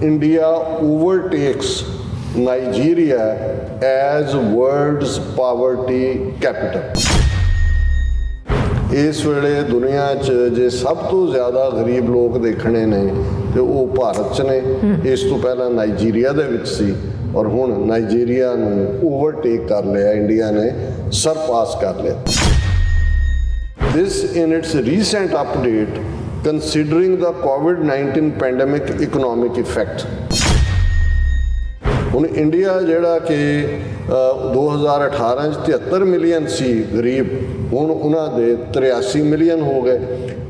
India overtakes Nigeria as world's poverty capital। इस वेले दुनिया च जे सब तो ज़्यादा गरीब लोग देखने ने तो वो भारत च ने। इस तो पहला नाइजीरिया दे विच सी और हुण नाइजीरिया नूं ओवरटेक कर लिया, इंडिया ने सरपास कर लिया। This in its recent update considering the covid pandemic economic effect. ਹੁਣ ਇੰਡੀਆ ਜਿਹੜਾ ਕਿ 2018 'ਚ 73 ਮਿਲੀਅਨ ਸੀ ਗਰੀਬ, ਹੁਣ ਉਹਨਾਂ ਦੇ 83 ਮਿਲੀਅਨ ਹੋ ਗਏ।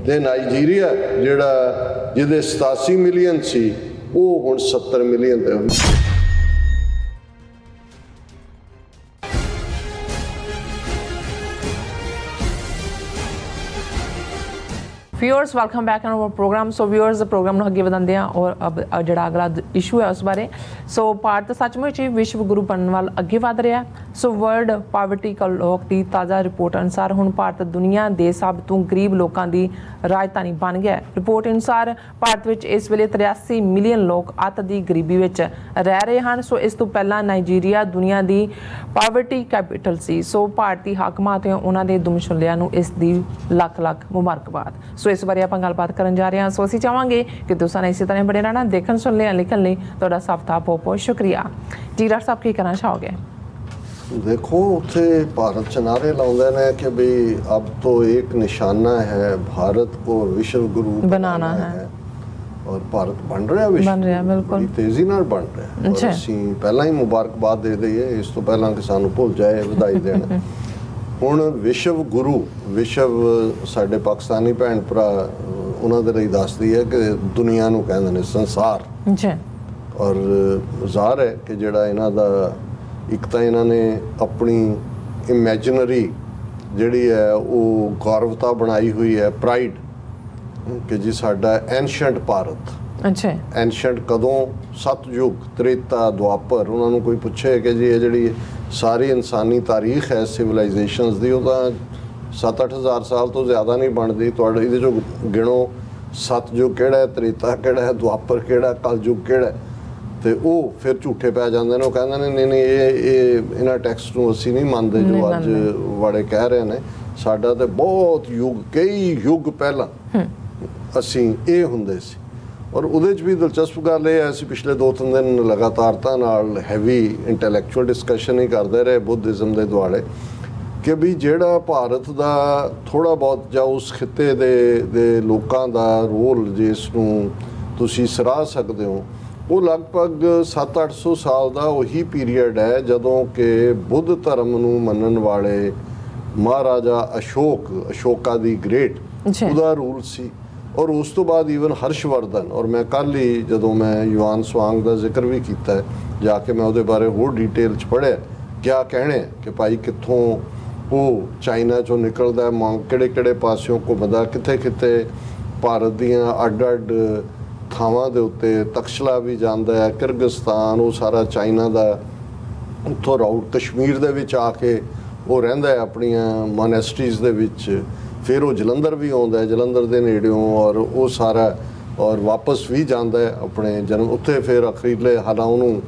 ਤੇ ਨਾਈਜੀਰੀਆ ਜਿਹੜਾ ਜਿਹਦੇ 87 ਮਿਲੀਅਨ ਸੀ ਉਹ ਹੁਣ 70 ਮਿਲੀਅਨ ਤੇ viewers welcome back on our programme. So viewers programme ਨੂੰ ਅੱਗੇ ਵਧਾਉਂਦੇ ਹਾਂ और अब ਜਿਹੜਾ ਅਗਲਾ ਇਸ਼ੂ ਹੈ ਉਸ ਬਾਰੇ। ਸੋ ਭਾਰਤ ਸੱਚਮੁੱਚ ਹੀ ਵਿਸ਼ਵ ਗੁਰੂ ਬਣਨ ਵੱਲ ਅੱਗੇ ਵਧ ਰਿਹਾ। ਸੋ ਵਰਲਡ ਪਾਵਰਟੀ ਕਲੋਕ ਦੀ ਤਾਜ਼ਾ ਰਿਪੋਰਟ ਅਨੁਸਾਰ ਹੁਣ ਭਾਰਤ ਦੁਨੀਆ ਦੇ ਸਭ ਤੋਂ ਗਰੀਬ ਲੋਕਾਂ ਦੀ ਰਾਜਧਾਨੀ ਬਣ ਗਿਆ ਹੈ। ਰਿਪੋਰਟ ਅਨੁਸਾਰ ਭਾਰਤ ਵਿੱਚ ਇਸ ਵੇਲੇ 83 ਮਿਲੀਅਨ ਲੋਕ ਅੱਤ ਦੀ ਗਰੀਬੀ ਵਿੱਚ ਰਹਿ ਰਹੇ ਹਨ। ਸੋ ਇਸ ਤੋਂ ਪਹਿਲਾਂ ਨਾਈਜੀਰੀਆ ਦੁਨੀਆ ਦੀ ਪਾਵਰਟੀ ਕੈਪੀਟਲ ਸੀ। ਸੋ ਭਾਰਤੀ ਹਾਕਮਾਂ ਤੇ ਉਹਨਾਂ ਦੇ ਦੁਮਸ਼ੁਲਿਆਂ ਨੂੰ ਇਸ ਦੀ ਲੱਖ ਲੱਖ ਮੁਬਾਰਕਬਾਦ। ਸੋ ਇਸ ਬਾਰੇ ਆਪਾਂ ਗੱਲਬਾਤ ਕਰਨ ਜਾ ਰਹੇ ਹਾਂ। ਸੋ ਅਸੀਂ ਚਾਹਾਂਗੇ ਕਿ ਤੁਸੀਂ ਇਸੇ ਤਰ੍ਹਾਂ ਬਣੇ ਰਹਿਣਾ, ਦੇਖਣ ਸੁਣਨ ਲਿਖਣ ਲਈ ਤੁਹਾਡਾ ਸਭ ਦਾ ਬਹੁਤ ਬਹੁਤ ਸ਼ੁਕਰੀਆ ਜੀ। ਡਾਕਟਰ ਸਾਹਿਬ ਕੀ ਕਹਿਣਾ ਚਾਹੋਗੇ? देखो उत्थे भारत च नारे लाते हैं कि भाई अब तो एक निशाना है, भारत को विश्व गुरु बनाना है और भारत बन रहा है, बिल्कुल तेजी नाल बन रहा है। असीं पहला ही मुबारकबाद दे दईए, इस तो पहला कि सानू भुल जाए ਵਧਾਈ देण। ਹੁਣ ਵਿਸ਼ਵ ਗੁਰੂ, ਵਿਸ਼ਵ ਸਾਡੇ ਪਾਕਿਸਤਾਨੀ ਭੈਣ ਭਰਾ ਉਹਨਾਂ ਦੇ ਲਈ ਦੱਸਦੀ ਹੈ ਕਿ ਦੁਨੀਆ ਨੂੰ ਕਹਿੰਦੇ ਨੇ ਸੰਸਾਰ ਜੀ। ਔਰ ਜ਼ਾਹਰ ਹੈ ਕਿ ਜਿਹੜਾ ਇਹਨਾਂ ਦਾ ਇੱਕ ਤਾਂ ਇਹਨਾਂ ਨੇ ਆਪਣੀ ਇਮੈਜਨਰੀ ਜਿਹੜੀ ਹੈ ਉਹ ਗੌਰਵਤਾ ਬਣਾਈ ਹੋਈ ਹੈ, ਪ੍ਰਾਈਡ ਕਿ ਜੀ ਸਾਡਾ ਐਨਸ਼ੀਐਂਟ ਭਾਰਤ। ਅੱਛਾ, ਐਨਸ਼ੀਐਂਟ ਕਦੋਂ? ਸਤਯੁਗ, ਤ੍ਰੇਤਾ, ਦੁਆਪਰ। ਉਹਨਾਂ ਨੂੰ ਕੋਈ ਪੁੱਛੇ ਕਿ ਜੀ ਇਹ ਜਿਹੜੀ ਸਾਰੀ ਇਨਸਾਨੀ ਤਾਰੀਖ ਹੈ ਸਿਵਲਾਈਜੇਸ਼ਨਸ ਦੀ, ਉਹ ਤਾਂ 7-8 ਹਜ਼ਾਰ ਸਾਲ ਤੋਂ ਜ਼ਿਆਦਾ ਨਹੀਂ ਬਣਦੀ। ਤੁਹਾਡੇ ਇਹਦੇ 'ਚੋਂ ਗਿਣੋ ਸਤਯੁਗ ਕਿਹੜਾ ਹੈ, ਤ੍ਰੇਤਾ ਕਿਹੜਾ ਹੈ, ਦੁਆਪਰ ਕਿਹੜਾ, ਕਲਯੁਗ ਕਿਹੜਾ। ਤੇ ਉਹ ਫਿਰ ਝੂਠੇ ਪੈ ਜਾਂਦੇ ਨੇ। ਉਹ ਕਹਿੰਦੇ ਨੇ ਨਹੀਂ ਇਹ ਇਹਨਾਂ ਟੈਕਸਟ ਨੂੰ ਅਸੀਂ ਨਹੀਂ ਮੰਨਦੇ ਜੋ ਅੱਜ ਵਾਲੇ ਕਹਿ ਰਹੇ ਨੇ। ਸਾਡਾ ਤੇ ਬਹੁਤ ਯੁੱਗ, ਕਈ ਯੁੱਗ ਪਹਿਲਾਂ ਅਸੀਂ ਇਹ ਹੁੰਦੇ ਸੀ। ਔਰ ਉਹਦੇ 'ਚ ਵੀ ਦਿਲਚਸਪ ਗੱਲ ਇਹ ਹੈ, ਅਸੀਂ ਪਿਛਲੇ 2-3 ਦਿਨ ਲਗਾਤਾਰਤਾ ਨਾਲ ਹੈਵੀ ਇੰਟੈਲੈਕਚੁਅਲ ਡਿਸਕਸ਼ਨ ਹੀ ਕਰਦੇ ਰਹੇ ਬੁੱਧਿਜ਼ਮ ਦੇ ਦੁਆਲੇ ਕਿ ਵੀ ਜਿਹੜਾ ਭਾਰਤ ਦਾ ਥੋੜ੍ਹਾ ਬਹੁਤ ਜਾਂ ਉਸ ਖਿੱਤੇ ਦੇ ਲੋਕਾਂ ਦਾ ਰੋਲ ਜਿਸ ਨੂੰ ਤੁਸੀਂ ਸਰਾਹ ਸਕਦੇ ਹੋ, ਉਹ ਲਗਭਗ 700-800 ਸਾਲ ਦਾ ਉਹੀ ਪੀਰੀਅਡ ਹੈ ਜਦੋਂ ਕਿ ਬੁੱਧ ਧਰਮ ਨੂੰ ਮੰਨਣ ਵਾਲੇ ਮਹਾਰਾਜਾ ਅਸ਼ੋਕਾ ਦੀ ਗ੍ਰੇਟ, ਉਹਦਾ ਰੂਲ ਸੀ। ਔਰ ਉਸ ਤੋਂ ਬਾਅਦ ਈਵਨ ਹਰਸ਼ਵਰਧਨ, ਔਰ ਮੈਂ ਕੱਲ੍ਹ ਹੀ ਜਦੋਂ ਮੈਂ ਯੁਆਨ ਸਵਾਂਗ ਦਾ ਜ਼ਿਕਰ ਵੀ ਕੀਤਾ ਹੈ, ਜਾ ਕੇ ਮੈਂ ਉਹਦੇ ਬਾਰੇ ਹੋਰ ਡਿਟੇਲ 'ਚ ਪੜ੍ਹਿਆ ਕਿਆ ਕਹਿਣੇ ਕਿ ਭਾਈ ਕਿੱਥੋਂ ਉਹ ਚਾਈਨਾ 'ਚੋਂ ਨਿਕਲਦਾ, ਕਿਹੜੇ ਪਾਸਿਓਂ ਘੁੰਮਦਾ, ਕਿੱਥੇ ਭਾਰਤ ਦੀਆਂ ਅੱਡ ਥਾਵਾਂ ਦੇ ਉੱਤੇ ਤਕਸ਼ਲਾ ਵੀ ਜਾਂਦਾ ਹੈ, ਕਿਰਗਿਸਤਾਨ, ਉਹ ਸਾਰਾ ਚਾਈਨਾ ਦਾ ਉੱਥੋਂ ਰਾਊਟ ਕਸ਼ਮੀਰ ਦੇ ਵਿੱਚ ਆ ਕੇ ਉਹ ਰਹਿੰਦਾ ਹੈ ਆਪਣੀਆਂ ਮੋਨੈਸਟਰੀਜ਼ ਦੇ ਵਿੱਚ। ਫਿਰ ਉਹ ਜਲੰਧਰ ਵੀ ਆਉਂਦਾ ਹੈ, ਜਲੰਧਰ ਦੇ ਨੇੜਿਓਂ, ਔਰ ਉਹ ਸਾਰਾ ਔਰ ਵਾਪਸ ਵੀ ਜਾਂਦਾ ਹੈ ਆਪਣੇ ਜਨਮ ਉੱਥੇ। ਫਿਰ ਅਖੀਰਲੇ ਹਾਲਾਂ ਉਹਨੂੰ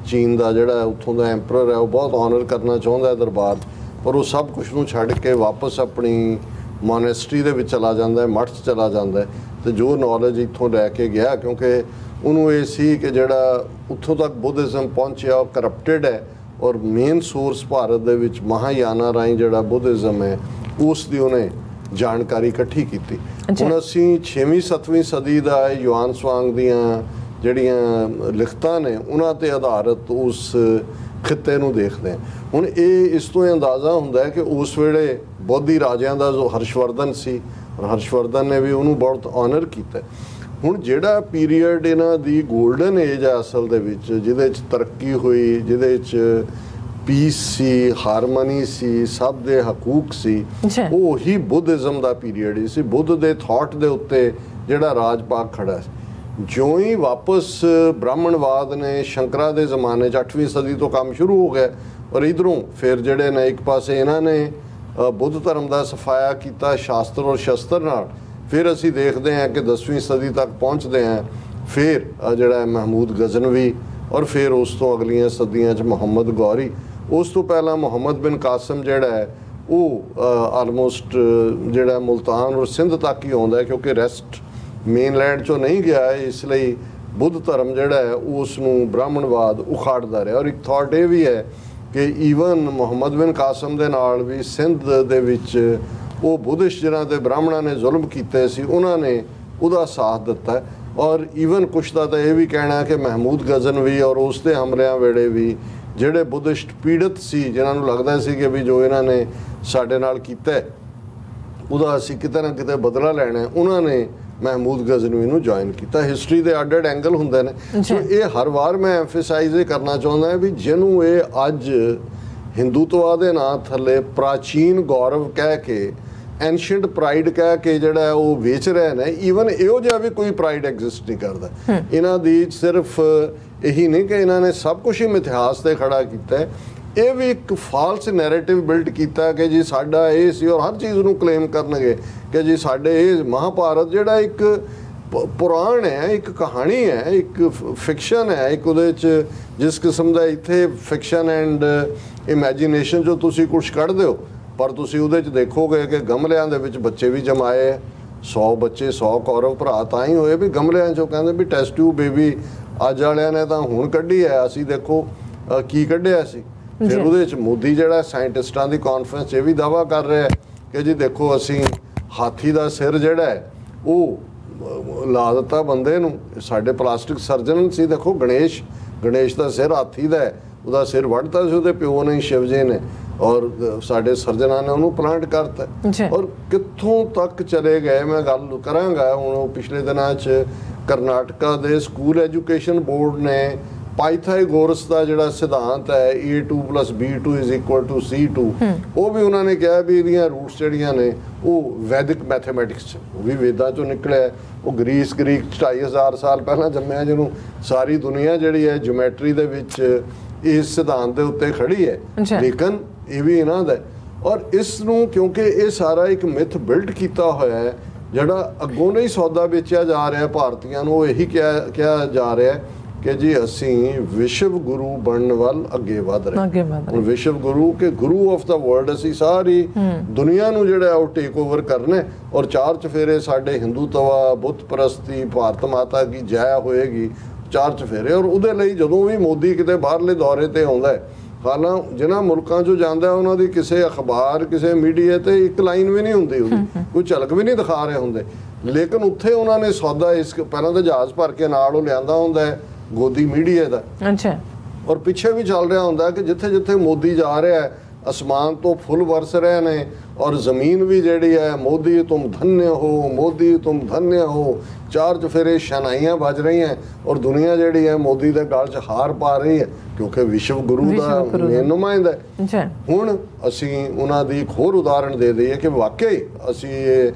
ਚੀਨ ਦਾ ਜਿਹੜਾ ਉੱਥੋਂ ਦਾ ਐਂਪਰਰ ਹੈ ਉਹ ਬਹੁਤ ਆਨਰ ਕਰਨਾ ਚਾਹੁੰਦਾ ਹੈ ਦਰਬਾਰ, ਪਰ ਉਹ ਸਭ ਕੁਛ ਨੂੰ ਛੱਡ ਕੇ ਵਾਪਸ ਆਪਣੀ ਮੋਨੈਸਟਰੀ ਦੇ ਵਿੱਚ ਚਲਾ ਜਾਂਦਾ ਹੈ, ਮੱਠ 'ਚ ਚਲਾ ਜਾਂਦਾ ਹੈ। ਤੇ ਜੋ ਨੌਲੇਜ ਇੱਥੋਂ ਲੈ ਕੇ ਗਿਆ, ਕਿਉਂਕਿ ਉਹਨੂੰ ਇਹ ਸੀ ਕਿ ਜਿਹੜਾ ਉੱਥੋਂ ਤੱਕ ਬੁੱਧਿਜ਼ਮ ਪਹੁੰਚਿਆ ਉਹ ਕਰਪਟਡ ਹੈ, ਔਰ ਮੇਨ ਸੋਰਸ ਭਾਰਤ ਦੇ ਵਿੱਚ ਮਹਾਯਾਨਾ ਰਾਹੀਂ ਜਿਹੜਾ ਬੁੱਧਿਜ਼ਮ ਹੈ ਉਸ ਦੀ ਉਹਨੇ ਜਾਣਕਾਰੀ ਇਕੱਠੀ ਕੀਤੀ। ਹੁਣ ਅਸੀਂ 6ਵੀਂ-7ਵੀਂ ਸਦੀ ਦਾ ਯੁਆਨ ਸਵਾਂਗ ਦੀਆਂ ਜਿਹੜੀਆਂ ਲਿਖਤਾਂ ਨੇ ਉਹਨਾਂ 'ਤੇ ਆਧਾਰਿਤ ਉਸ ਖਿੱਤੇ ਨੂੰ ਦੇਖਦੇ ਹਾਂ। ਹੁਣ ਇਹ ਇਸ ਤੋਂ ਅੰਦਾਜ਼ਾ ਹੁੰਦਾ ਹੈ ਕਿ ਉਸ ਵੇਲੇ ਬੋਧੀ ਰਾਜਿਆਂ ਦਾ ਜੋ ਹਰਸ਼ਵਰਧਨ ਸੀ, ਹਰਸ਼ਵਰਧਨ ਨੇ ਵੀ ਉਹਨੂੰ ਬਹੁਤ ਆਨਰ ਕੀਤਾ। ਹੁਣ ਜਿਹੜਾ ਪੀਰੀਅਡ ਇਹਨਾਂ ਦੀ ਗੋਲਡਨ ਏਜ ਹੈ ਅਸਲ ਦੇ ਵਿੱਚ, ਜਿਹਦੇ 'ਚ ਤਰੱਕੀ ਹੋਈ, ਜਿਹਦੇ 'ਚ ਪੀਸ ਸੀ, ਹਾਰਮਨੀ ਸੀ, ਸਭ ਦੇ ਹਕੂਕ ਸੀ, ਉਹ ਉਹੀ ਬੁੱਧਿਜ਼ਮ ਦਾ ਪੀਰੀਅਡ ਹੀ ਸੀ। ਬੁੱਧ ਦੇ ਥਾਟ ਦੇ ਉੱਤੇ ਜਿਹੜਾ ਰਾਜ ਪਾਗ ਖੜਾ ਸੀ। ਜਿਉਂ ਹੀ ਵਾਪਸ ਬ੍ਰਾਹਮਣਵਾਦ ਨੇ ਸ਼ੰਕਰਾ ਦੇ ਜ਼ਮਾਨੇ 'ਚ 8ਵੀਂ ਸਦੀ ਤੋਂ ਕੰਮ ਸ਼ੁਰੂ ਹੋ ਗਿਆ, ਔਰ ਇੱਧਰੋਂ ਫਿਰ ਜਿਹੜੇ ਨੇ ਇੱਕ ਪਾਸੇ ਇਹਨਾਂ ਨੇ ਬੁੱਧ ਧਰਮ ਦਾ ਸਫਾਇਆ ਕੀਤਾ ਸ਼ਾਸਤਰ ਔਰ ਸ਼ਸਤਰ ਨਾਲ। ਫਿਰ ਅਸੀਂ ਦੇਖਦੇ ਹਾਂ ਕਿ 10ਵੀਂ ਸਦੀ ਤੱਕ ਪਹੁੰਚਦੇ ਹਾਂ, ਫਿਰ ਜਿਹੜਾ ਮਹਿਮੂਦ ਗਜ਼ਨਵੀ, ਔਰ ਫਿਰ ਉਸ ਤੋਂ ਅਗਲੀਆਂ ਸਦੀਆਂ 'ਚ ਮੁਹੰਮਦ ਗੌਰੀ। ਉਸ ਤੋਂ ਪਹਿਲਾਂ ਮੁਹੰਮਦ ਬਿਨ ਕਾਸਮ ਜਿਹੜਾ ਹੈ ਉਹ ਆਲਮੋਸਟ ਜਿਹੜਾ ਮੁਲਤਾਨ ਔਰ ਸਿੰਧ ਤੱਕ ਹੀ ਆਉਂਦਾ, ਕਿਉਂਕਿ ਰੈਸਟ ਮੇਨਲੈਂਡ 'ਚੋਂ ਨਹੀਂ ਗਿਆ ਹੈ, ਇਸ ਲਈ ਬੁੱਧ ਧਰਮ ਜਿਹੜਾ ਹੈ ਉਸ ਨੂੰ ਬ੍ਰਾਹਮਣਵਾਦ ਉਖਾੜਦਾ ਰਿਹਾ। ਔਰ ਇੱਕ ਥਾਟ ਇਹ ਵੀ ਹੈ ਕਿ ਈਵਨ ਮੁਹੰਮਦ ਬਿਨ ਕਾਸਮ ਦੇ ਨਾਲ ਵੀ ਸਿੰਧ ਦੇ ਵਿੱਚ ਉਹ ਬੁੱਧਿਸਟ ਜਿਹਨਾਂ ਤੇ ਬ੍ਰਾਹਮਣਾਂ ਨੇ ਜ਼ੁਲਮ ਕੀਤੇ ਸੀ ਉਹਨਾਂ ਨੇ ਉਹਦਾ ਸਾਥ ਦਿੱਤਾ। ਔਰ ਈਵਨ ਕੁਛ ਦਾ ਤਾਂ ਇਹ ਵੀ ਕਹਿਣਾ ਕਿ ਮਹਿਮੂਦ ਗਜ਼ਨਵੀ ਔਰ ਉਸ ਦੇ ਹਮਲਿਆਂ ਵੇਲੇ ਵੀ ਜਿਹੜੇ ਬੁੱਧਿਸਟ ਪੀੜਤ ਸੀ, ਜਿਨ੍ਹਾਂ ਨੂੰ ਲੱਗਦਾ ਸੀ ਕਿ ਵੀ ਜੋ ਇਹਨਾਂ ਨੇ ਸਾਡੇ ਨਾਲ ਕੀਤਾ ਉਹਦਾ ਅਸੀਂ ਕਿਤੇ ਨਾ ਕਿਤੇ ਬਦਲਾ ਲੈਣਾ, ਉਹਨਾਂ ਨੇ ਮਹਿਮੂਦ ਗਜ਼ਨਵੀ ਨੂੰ ਜੁਆਇਨ ਕੀਤਾ। ਹਿਸਟਰੀ ਦੇ ਅੱਡ-ਅੱਡ ਐਂਗਲ ਹੁੰਦੇ ਨੇ। ਸੋ ਇਹ ਹਰ ਵਾਰ ਮੈਂ ਐਮਫਸਾਈਜ਼ ਇਹ ਕਰਨਾ ਚਾਹੁੰਦਾ ਵੀ ਜਿਹਨੂੰ ਇਹ ਅੱਜ ਹਿੰਦੂਤਵਾ ਦੇ ਨਾਂ ਥੱਲੇ ਪ੍ਰਾਚੀਨ ਗੌਰਵ ਕਹਿ ਕੇ, ਐਂਸ਼ੀਅੰਟ ਪ੍ਰਾਈਡ ਕਹਿ ਕੇ ਜਿਹੜਾ ਉਹ ਵੇਚ ਰਹੇ ਨੇ, ਈਵਨ ਇਹੋ ਜਿਹਾ ਵੀ ਕੋਈ ਪ੍ਰਾਈਡ ਐਗਜ਼ਿਸਟ ਨਹੀਂ ਕਰਦਾ ਇਹਨਾਂ ਦੀ। ਸਿਰਫ ਇਹੀ ਨਹੀਂ ਕਿ ਇਹਨਾਂ ਨੇ ਸਭ ਕੁਝ ਹੀ ਮਿਥਿਹਾਸ ਤੇ ਖੜਾ ਕੀਤਾ, ਇਹ ਵੀ ਇੱਕ ਫਾਲਸ ਨੈਰੇਟਿਵ ਬਿਲਡ ਕੀਤਾ ਕਿ ਜੀ ਸਾਡਾ ਇਹ ਸੀ, ਔਰ ਹਰ ਚੀਜ਼ ਨੂੰ ਕਲੇਮ ਕਰਨਗੇ ਕਿ ਜੀ ਸਾਡੇ ਇਹ ਮਹਾਭਾਰਤ ਜਿਹੜਾ ਇੱਕ ਪੁਰਾਣ ਹੈ, ਇੱਕ ਕਹਾਣੀ ਹੈ, ਇੱਕ ਫਿਕਸ਼ਨ ਹੈ, ਇੱਕ ਉਹਦੇ 'ਚ ਜਿਸ ਕਿਸਮ ਦਾ ਇੱਥੇ ਫਿਕਸ਼ਨ ਐਂਡ ਇਮੈਜੀਨੇਸ਼ਨ 'ਚੋਂ ਤੁਸੀਂ ਕੁਛ ਕੱਢਦੇ ਹੋ, ਪਰ ਤੁਸੀਂ ਉਹਦੇ 'ਚ ਦੇਖੋਗੇ ਕਿ ਗਮਲਿਆਂ ਦੇ ਵਿੱਚ ਬੱਚੇ ਵੀ ਜਮਾਏ, 100 ਬੱਚੇ 100 ਕੌਰਵ ਭਰਾ ਤਾਂ ਹੀ ਹੋਏ ਵੀ ਗਮਲਿਆਂ 'ਚੋਂ ਕਹਿੰਦੇ ਵੀ ਟੈਸਟ ਟਿਊਬ ਬੇਬੀ ਅੱਜ ਵਾਲਿਆਂ ਨੇ ਤਾਂ ਹੁਣ ਕੱਢੀ ਹੈ, ਅਸੀਂ ਦੇਖੋ ਕੀ ਕੱਢਿਆ ਸੀ। ਫਿਰ ਉਹਦੇ 'ਚ ਮੋਦੀ ਜਿਹੜਾ ਸਾਇੰਟਿਸਟਾਂ ਦੀ ਕਾਨਫਰੰਸ 'ਚ ਇਹ ਵੀ ਦਾਅਵਾ ਕਰ ਰਿਹਾ ਕਿ ਜੀ ਦੇਖੋ ਅਸੀਂ ਹਾਥੀ ਦਾ ਸਿਰ ਜਿਹੜਾ ਹੈ ਉਹ ਲਾ ਦਿੱਤਾ ਬੰਦੇ ਨੂੰ। ਸਾਡੇ ਪਲਾਸਟਿਕ ਸਰਜਨ ਸੀ, ਦੇਖੋ ਗਣੇਸ਼ ਦਾ ਸਿਰ ਹਾਥੀ ਦਾ ਹੈ, ਉਹਦਾ ਸਿਰ ਵੱਢਤਾ ਸੀ ਉਹਦੇ ਪਿਓ ਨੇ, ਸ਼ਿਵ ਜੀ ਨੇ, ਔਰ ਸਾਡੇ ਸਰਜਨਾਂ ਨੇ ਉਹਨੂੰ ਪਲਾਂਟ ਕਰਤਾ। ਔਰ ਕਿੱਥੋਂ ਤੱਕ ਚਲੇ ਗਏ, ਮੈਂ ਗੱਲ ਕਰਾਂਗਾ ਹੁਣ। ਪਿਛਲੇ ਦਿਨਾਂ 'ਚ ਕਰਨਾਟਕਾ ਦੇ ਸਕੂਲ ਐਜੂਕੇਸ਼ਨ ਬੋਰਡ ਨੇ ਪਾਈਥਾਗੋਰਸ ਦਾ ਜਿਹੜਾ ਸਿਧਾਂਤ ਹੈ A2 + B2 = C2, ਉਹ ਵੀ ਉਹਨਾਂ ਨੇ ਕਿਹਾ ਵੀ ਇਹਦੀਆਂ ਰੂਟਸ ਜਿਹੜੀਆਂ ਨੇ ਉਹ ਵੈਦਿਕ ਮੈਥਮੈਟਿਕਸ 'ਚ, ਉਹ ਵੀ ਵੇਦਾਂ 'ਚੋਂ ਨਿਕਲਿਆ। ਉਹ ਗ੍ਰੀਕ 2500 ਸਾਲ ਪਹਿਲਾਂ ਜੰਮਿਆ, ਜਿਹਨੂੰ ਸਾਰੀ ਦੁਨੀਆ ਜਿਹੜੀ ਹੈ ਜਿਓਮੈਟਰੀ ਦੇ ਵਿੱਚ ਇਸ ਸਿਧਾਂਤ ਦੇ ਉੱਤੇ ਖੜੀ ਹੈ, ਲੇਕਿਨ ਇਹ ਵੀ ਇਹਨਾਂ ਦਾ। ਔਰ ਇਸ ਨੂੰ ਕਿਉਂਕਿ ਇਹ ਸਾਰਾ ਇੱਕ ਮਿਥ ਬਿਲਡ ਕੀਤਾ ਹੋਇਆ ਹੈ ਜਿਹੜਾ ਅੱਗੋਂ ਨਹੀਂ ਸੌਦਾ ਵੇਚਿਆ ਜਾ ਰਿਹਾ ਭਾਰਤੀਆਂ ਨੂੰ, ਉਹ ਇਹੀ ਕਿਹਾ ਜਾ ਰਿਹਾ ਕਿ ਜੀ ਅਸੀਂ ਵਿਸ਼ਵ ਗੁਰੂ ਬਣਨ ਵੱਲ ਅੱਗੇ ਵਧ ਰਹੇ। ਹੁਣ ਵਿਸ਼ਵ ਗੁਰੂ ਕਿ ਗੁਰੂ ਆਫ ਦਾ ਵਰਲਡ, ਅਸੀਂ ਸਾਰੀ ਦੁਨੀਆ ਨੂੰ ਜਿਹੜਾ ਉਹ ਟੇਕ ਓਵਰ ਕਰਨਾ, ਔਰ 4 ਚਫੇਰੇ ਸਾਡੇ ਹਿੰਦੂਤਵਾ, ਬੁੱਤ ਪ੍ਰਸਤੀ, ਭਾਰਤ ਮਾਤਾ ਕੀ ਜੈ ਹੋਏਗੀ, 4 ਚਫੇਰੇ। ਔਰ ਉਹਦੇ ਲਈ ਜਦੋਂ ਵੀ ਮੋਦੀ ਕਿਤੇ ਬਾਹਰਲੇ ਦੌਰੇ ਤੇ ਆਉਂਦਾ ਹੈ, ਹਾਲਾਂ ਜਿਨ੍ਹਾਂ ਮੁਲਕਾਂ 'ਚੋਂ ਜਾਂਦਾ ਉਹਨਾਂ ਦੀ ਕਿਸੇ ਅਖਬਾਰ, ਕਿਸੇ ਮੀਡੀਆ ਤੇ ਇੱਕ ਲਾਈਨ ਵੀ ਨਹੀਂ ਹੁੰਦੀ, ਉਹਦੀ ਕੋਈ ਝਲਕ ਵੀ ਨਹੀਂ ਦਿਖਾ ਰਹੇ ਹੁੰਦੇ, ਲੇਕਿਨ ਉੱਥੇ ਉਹਨਾਂ ਨੇ ਸੌਦਾ ਇਸ ਪਹਿਲਾਂ ਤਾਂ ਜਹਾਜ਼ ਭਰ ਕੇ ਨਾਲ ਉਹ ਲਿਆਂਦਾ ਹੁੰਦਾ ਹੈ ਗੋਦੀ ਮੀਡੀਆ ਦਾ। ਔਰ ਪਿੱਛੇ ਵੀ ਚੱਲ ਰਿਹਾ ਹੁੰਦਾ ਕਿ ਜਿੱਥੇ ਜਿੱਥੇ ਮੋਦੀ ਜਾ ਰਿਹਾ ਹੈ ਅਸਮਾਨ ਤੋਂ ਫੁੱਲ ਵਰਸ ਰਹੇ ਨੇ, ਔਰ ਜ਼ਮੀਨ ਵੀ ਜਿਹੜੀ ਹੈ ਮੋਦੀ ਤੁਮ ਧन्य ਹੋ, ਮੋਦੀ ਤੁਮ ਧन्य ਹੋ, 4 ਚਫੇਰੇ ਸ਼ਨਾਈਆਂ ਵੱਜ ਰਹੀਆਂ, ਔਰ ਦੁਨੀਆ ਜਿਹੜੀ ਹੈ ਮੋਦੀ ਦੇ ਗਲ 'ਚ ਹਾਰ ਪਾ ਰਹੀ ਹੈ ਕਿਉਂਕਿ ਵਿਸ਼ਵ ਗੁਰੂ ਦਾ ਨੁਮਾਇੰਦਾ ਹੈ। ਹੁਣ ਅਸੀਂ ਉਹਨਾਂ ਦੀ ਇੱਕ ਹੋਰ ਉਦਾਹਰਣ ਦੇ ਦਈਏ ਕਿ ਵਾਕਈ ਅਸੀਂ ਇਹ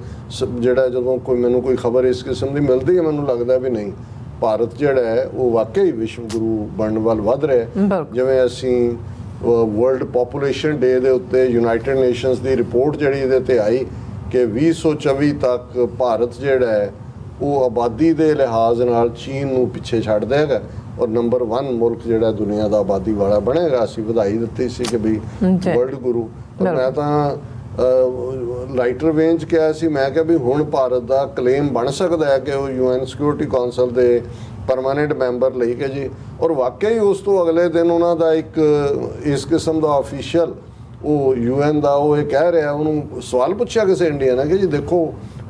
ਜਿਹੜਾ ਜਦੋਂ ਮੈਨੂੰ ਕੋਈ ਖਬਰ ਇਸ ਕਿਸਮ ਦੀ ਮਿਲਦੀ ਹੈ, ਮੈਨੂੰ ਲੱਗਦਾ ਵੀ ਨਹੀਂ, ਭਾਰਤ ਜਿਹੜਾ ਹੈ ਉਹ ਵਾਕਈ ਵਿਸ਼ਵ ਗੁਰੂ ਬਣਨ ਵੱਲ ਵੱਧ ਰਿਹਾ। ਜਿਵੇਂ ਅਸੀਂ ਵਰਲਡ ਪੋਪੂਲੇਸ਼ਨ ਡੇ ਦੇ ਉੱਤੇ ਯੂਨਾਈਟਿਡ ਨੇਸ਼ਨਸ ਦੀ ਰਿਪੋਰਟ ਜਿਹੜੀ ਇਹਦੇ ਤੇ ਆਈ ਕਿ 2024 ਤੱਕ ਭਾਰਤ ਜਿਹੜਾ ਹੈ ਉਹ ਆਬਾਦੀ ਦੇ ਲਿਹਾਜ਼ ਨਾਲ ਚੀਨ ਨੂੰ ਪਿੱਛੇ ਛੱਡ ਦੇਗਾ, ਔਰ ਨੰਬਰ 1 ਮੁਲਕ ਜਿਹੜਾ ਦੁਨੀਆ ਦਾ ਆਬਾਦੀ ਵਾਲਾ ਬਣੇਗਾ। ਅਸੀਂ ਵਧਾਈ ਦਿੱਤੀ ਸੀ ਕਿ ਵੀ ਵਰਲਡ ਗੁਰੂ। ਮੈਂ ਤਾਂ ਲਾਈਟਰ ਵੇਂਜ 'ਚ ਕਿਹਾ ਸੀ, ਮੈਂ ਕਿਹਾ ਵੀ ਹੁਣ ਭਾਰਤ ਦਾ ਕਲੇਮ ਬਣ ਸਕਦਾ ਹੈ ਕਿ ਉਹ UN ਸਿਕਿਉਰਿਟੀ ਕਾਉਂਸਲ ਦੇ ਪਰਮਾਨੈਂਟ ਮੈਂਬਰ ਲਈ ਕਿ ਜੀ। ਔਰ ਵਾਕਈ ਉਸ ਤੋਂ ਅਗਲੇ ਦਿਨ ਉਹਨਾਂ ਦਾ ਇੱਕ ਇਸ ਕਿਸਮ ਦਾ ਆਫੀਸ਼ੀਅਲ ਉਹ UN ਦਾ ਉਹ ਇਹ ਕਹਿ ਰਿਹਾ, ਉਹਨੂੰ ਸਵਾਲ ਪੁੱਛਿਆ ਕਿਸੇ ਇੰਡੀਆ ਨੇ ਕਿ ਜੀ ਦੇਖੋ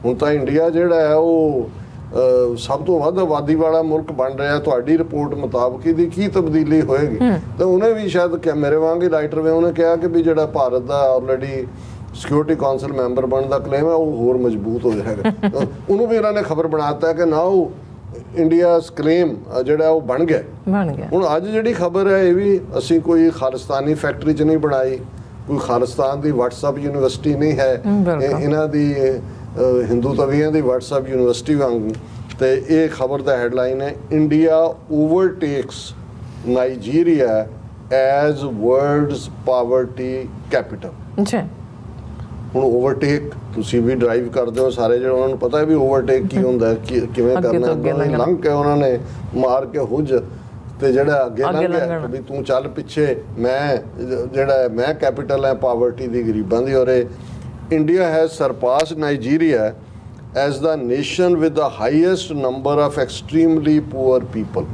ਹੁਣ ਤਾਂ ਇੰਡੀਆ ਜਿਹੜਾ ਹੈ ਉਹ ਸਭ ਤੋਂ ਵੱਧ ਆਬਾਦੀ ਵਾਲਾ ਮੁਲਕ ਬਣ ਰਿਹਾ, ਤੁਹਾਡੀ ਰਿਪੋਰਟ ਮੁਤਾਬਕ ਇਹਦੀ ਕੀ ਤਬਦੀਲੀ ਹੋਏਗੀ? ਤਾਂ ਉਹਨੇ ਵੀ ਸ਼ਾਇਦ ਕਿ ਮੇਰੇ ਵਾਂਗ ਹੀ ਲਾਈਟਰ ਵੇ ਉਹਨੇ ਕਿਹਾ ਕਿ ਵੀ ਜਿਹੜਾ ਭਾਰਤ ਦਾ ਆਲਰੇਡੀ ਸਿਕਿਉਰਿਟੀ ਕਾਉਂਸਲ ਮੈਂਬਰ ਬਣਨ ਦਾ ਕਲੇਮ ਹੈ ਉਹ ਹੋਰ ਮਜ਼ਬੂਤ ਹੋ ਜਾਏਗਾ। ਉਹਨੂੰ ਵੀ ਇਹਨਾਂ ਨੇ ਖਬਰ ਬਣਾਤਾ ਕਿ ਨਾ ਉਹ ਇੰਡੀਆਸ ਕਲੇਮ ਜਿਹੜਾ ਉਹ ਬਣ ਗਿਆ। ਹੁਣ ਅੱਜ ਜਿਹੜੀ ਖਬਰ ਹੈ ਇਹ ਵੀ ਅਸੀਂ ਕੋਈ ਖਾਲਿਸਤਾਨੀ ਫੈਕਟਰੀ 'ਚ ਨਹੀਂ ਬਣਾਈ, ਕੋਈ ਖਾਲਿਸਤਾਨ ਦੀ WhatsApp ਯੂਨੀਵਰਸਿਟੀ ਨਹੀਂ ਹੈ, ਇਹਨਾਂ ਦੀ ਹਿੰਦੂ ਤਵੀਆਂ ਦੀ WhatsApp ਯੂਨੀਵਰਸਿਟੀ ਵਾਂਗੂ। ਤੇ ਇਹ ਖਬਰ ਦਾ ਹੈਡਲਾਈਨ ਹੈ India overtakes Nigeria as world's poverty capital. ਹੁਣ ਓਵਰਟੇਕ ਤੁਸੀਂ ਵੀ ਡਰਾਈਵ ਕਰਦੇ ਹੋ ਸਾਰੇ ਜਿਹੜੇ, ਉਹਨਾਂ ਨੂੰ ਪਤਾ ਹੈ ਵੀ ਓਵਰਟੇਕ ਕੀ ਹੁੰਦਾ ਹੈ, ਕਿਵੇਂ ਕਰਨਾ ਹੈ। ਲੰਘ ਕੇ ਉਹਨਾਂ ਨੇ ਮਾਰ ਕੇ ਹੁੱਜ ਤੇ ਜਿਹੜਾ ਅੱਗੇ ਲੰਘ ਗਿਆ ਵੀ ਤੂੰ ਚੱਲ ਪਿੱਛੇ, ਮੈਂ ਕੈਪੀਟਲ ਹੈ ਪਾਵਰਟੀ ਦੀ, ਗਰੀਬਾਂ ਦੀ। ਔਰ India has surpass Nigeria as the nation with the highest number of extremely poor people.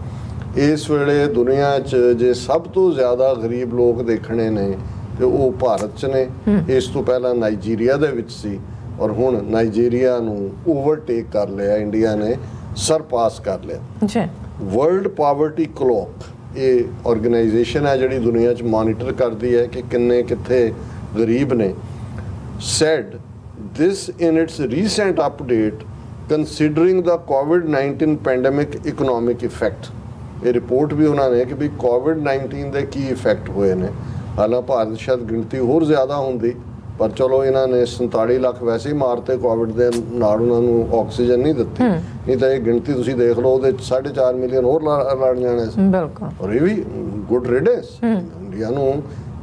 ਇਸ ਵੇਲੇ ਦੁਨੀਆ 'ਚ ਜੇ ਸਭ ਤੋਂ ਜ਼ਿਆਦਾ ਗਰੀਬ ਲੋਕ ਦੇਖਣੇ ਨੇ ਤੇ ਉਹ ਭਾਰਤ 'ਚ ਨੇ। ਇਸ ਤੋਂ ਪਹਿਲਾਂ ਨਾਈਜੀਰੀਆ ਦੇ ਵਿੱਚ ਸੀ, ਔਰ ਹੁਣ ਨਾਈਜੀਰੀਆ ਨੂੰ ਓਵਰਟੇਕ ਕਰ ਲਿਆ, ਇੰਡੀਆ ਨੇ ਸਰਪਾਸ ਕਰ ਲਿਆ। ਜੀ ਵਰਲਡ ਪਾਵਰਟੀ ਕਲੌਕ ਇਹ ਆਰਗੇਨਾਈਜੇਸ਼ਨ ਹੈ ਜਿਹੜੀ ਦੁਨੀਆ 'ਚ ਮੋਨੀਟਰ ਕਰਦੀ ਹੈ ਕਿ ਕਿੰਨੇ ਕਿੱਥੇ ਗਰੀਬ ਨੇ, said this in its recent update considering the COVID-19 pandemic economic effect। ਇਹ ਰਿਪੋਰਟ ਵੀ ਉਹਨਾਂ ਨੇ ਕਿ ਵੀ COVID-19 ਦੇ ਕੀ ਇਫੈਕਟ ਹੋਏ ਨੇ। ਹਾਲਾਂ ਭਾਰਤ ਸ਼ਾਇਦ ਗਿਣਤੀ ਹੋਰ ਜ਼ਿਆਦਾ ਹੁੰਦੀ, ਪਰ ਚਲੋ ਇਹਨਾਂ ਨੇ 47 ਲੱਖ ਵੈਸੇ ਹੀ ਮਾਰਤੇ ਕੋਵਿਡ ਦੇ ਨਾਲ, ਉਹਨਾਂ ਨੂੰ ਆਕਸੀਜਨ ਨਹੀਂ ਦਿੱਤੀ। ਨਹੀਂ ਤਾਂ ਇਹ ਗਿਣਤੀ ਤੁਸੀਂ ਦੇਖ ਲਓ, ਉਹਦੇ 4.5 ਮਿਲੀਅਨ ਹੋਰ ਲੜ ਜਾਣੇ ਸੀ। ਬਿਲਕੁਲ। ਔਰ ਇਹ ਵੀ ਗੁੱਡ ਰਿਡੈਂਸ ਇੰਡੀਆ ਨੂੰ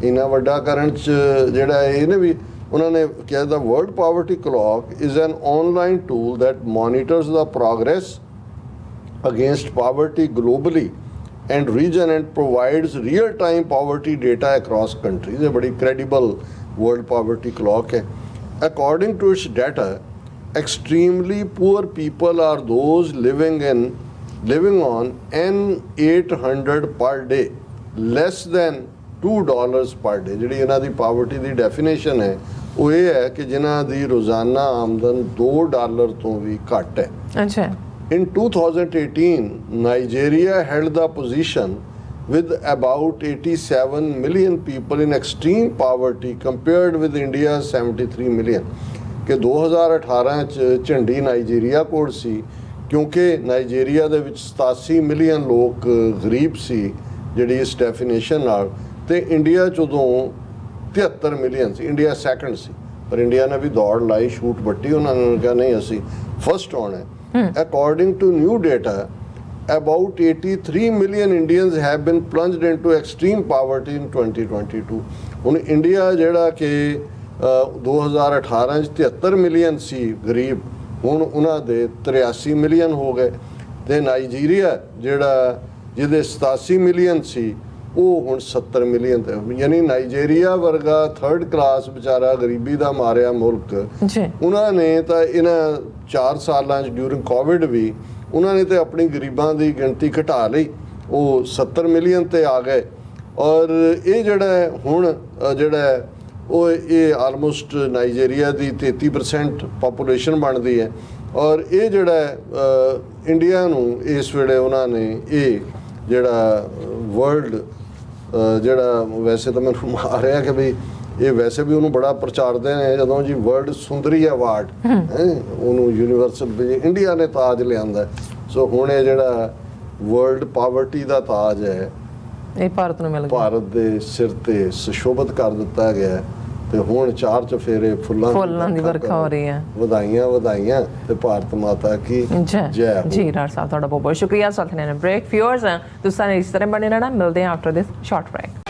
ਇੰਨਾ ਵੱਡਾ ਕਰਨ 'ਚ ਜਿਹੜਾ ਇਹਨੇ ਵੀ, ਉਹਨਾਂ ਨੇ ਕਿਹਾ the world poverty clock is an online tool that monitors the progress against poverty globally and region and provides real-time poverty data across countries। A very credible world poverty clock hai। According to its data, extremely poor people are those living on N800 per day, less than $2 per day। ਜਿਹੜੀ ਇਹਨਾਂ ਦੀ poverty ਦੀ definition ਹੈ ਉਹ ਇਹ ਹੈ ਕਿ ਜਿਨ੍ਹਾਂ ਦੀ ਰੋਜ਼ਾਨਾ ਆਮਦਨ $2 ਤੋਂ ਵੀ ਘੱਟ ਹੈ। ਅੱਛਾ। In 2018, Nigeria held the position with about 87 million people in extreme poverty compared with India's 73 million। ਕਿ 2018 ਚ ਝੰਡੀ ਨਾਈਜੀਰੀਆ ਕੋਲ ਸੀ, ਕਿਉਂਕਿ ਨਾਈਜੀਰੀਆ ਦੇ ਵਿੱਚ 87 ਮਿਲੀਅਨ ਲੋਕ ਗਰੀਬ ਸੀ ਜਿਹੜੀ ਇਸ ਡੈਫੀਨੇਸ਼ਨ ਨਾਲ, ਤੇ ਇੰਡੀਆ 'ਚ ਉਦੋਂ 73 ਮਿਲੀਅਨ ਸੀ। ਇੰਡੀਆ ਸੈਕੰਡ ਸੀ, ਪਰ ਇੰਡੀਆ ਨੇ ਵੀ ਦੌੜ ਲਾਈ, ਛੂਟ ਵੱਟੀ, ਉਹਨਾਂ ਨੇ ਕਿਹਾ ਨਹੀਂ ਅਸੀਂ ਫਸਟ ਆਉਣਾ ਹੈ। According to new data, about 83 million Indians have been plunged into extreme poverty in 2022। ਹੁਣ ਇੰਡੀਆ ਜਿਹੜਾ ਕਿ 2018 'ਚ 73 ਮਿਲੀਅਨ ਸੀ ਗਰੀਬ, ਹੁਣ ਉਹਨਾਂ ਦੇ 83 ਮਿਲੀਅਨ ਹੋ ਗਏ। ਤੇ ਨਾਈਜੀਰੀਆ ਜਿਹੜਾ ਜਿਹਦੇ 87 ਮਿਲੀਅਨ ਸੀ ਉਹ ਹੁਣ 70 ਮਿਲੀਅਨ ਤੇ, ਯਾਨੀ ਨਾਈਜੀਰੀਆ ਵਰਗਾ 3rd ਕਲਾਸ ਵਿਚਾਰਾ ਗਰੀਬੀ ਦਾ ਮਾਰਿਆ ਮੁਲਕ, ਉਹਨਾਂ ਨੇ ਤਾਂ ਇਹਨਾਂ 4 ਸਾਲਾਂ 'ਚ ਡਿਊਰਿੰਗ ਕੋਵਿਡ ਵੀ ਉਹਨਾਂ ਨੇ ਤਾਂ ਆਪਣੀ ਗਰੀਬਾਂ ਦੀ ਗਿਣਤੀ ਘਟਾ ਲਈ, ਉਹ 70 ਮਿਲੀਅਨ ਤੇ ਆ ਗਏ। ਔਰ ਇਹ ਜਿਹੜਾ ਹੁਣ ਜਿਹੜਾ ਉਹ ਇਹ ਆਲਮੋਸਟ ਨਾਈਜੀਰੀਆ ਦੀ 33% ਪਾਪੂਲੇਸ਼ਨ ਬਣਦੀ ਹੈ। ਔਰ ਇਹ ਜਿਹੜਾ ਇੰਡੀਆ ਨੂੰ ਇਸ ਵੇਲੇ ਉਹਨਾਂ ਨੇ ਇਹ ਜਿਹੜਾ ਵਰਲਡ ਜਿਹੜਾ ਵੈਸੇ ਤਾਂ ਮੈਨੂੰ ਮਾਰ ਰਿਹਾ ਕਿ ਵੀ ਇਹ ਵੈਸੇ ਵੀ ਉਹਨੂੰ ਬੜਾ ਪ੍ਰਚਾਰਦੇ ਨੇ ਜਦੋਂ ਜੀ ਵਰਲਡ ਸੁੰਦਰੀ ਅਵਾਰਡ ਉਹਨੂੰ ਯੂਨੀਵਰਸਲ ਇੰਡੀਆ ਨੇ ਤਾਜ ਲਿਆਂਦਾ। ਸੋ ਹੁਣ ਇਹ ਜਿਹੜਾ ਵਰਲਡ ਪਾਵਰਟੀ ਦਾ ਤਾਜ ਹੈ ਇਹ ਭਾਰਤ ਨੂੰ ਮਿਲ ਗਿਆ, ਭਾਰਤ ਦੇ ਸਿਰ ਤੇ ਸੁਸ਼ੋਭਿਤ ਕਰ ਦਿੱਤਾ ਗਿਆ। ਤੇ ਹੁਣ 4 ਚਫੇਰੇ ਫੁੱਲਾਂ ਦੀ ਵਰਖਾ ਹੋ ਰਹੀ ਹੈ। ਵਧਾਈਆਂ ਤੇ ਭਾਰਤ ਮਾਤਾ ਕੀ ਜੈ। ਜੀ ਰਾਜ ਸਾਹਿਬ ਤੁਹਾਡਾ ਬਹੁਤ ਬਹੁਤ ਸ਼ੁਕਰੀਆ। ਸਾਥ ਨੇ ਬ੍ਰੇਕ ਫਿਊਅਰਸ ਤੁਸੀਂ ਇਸ ਤਰ੍ਹਾਂ ਬਣੇ ਰਹਿਣਾ, ਮਿਲਦੇ ਹਾਂ ਆਫਟਰ ਦਿਸ ਸ਼ਾਰਟ ਬ੍ਰੇਕ।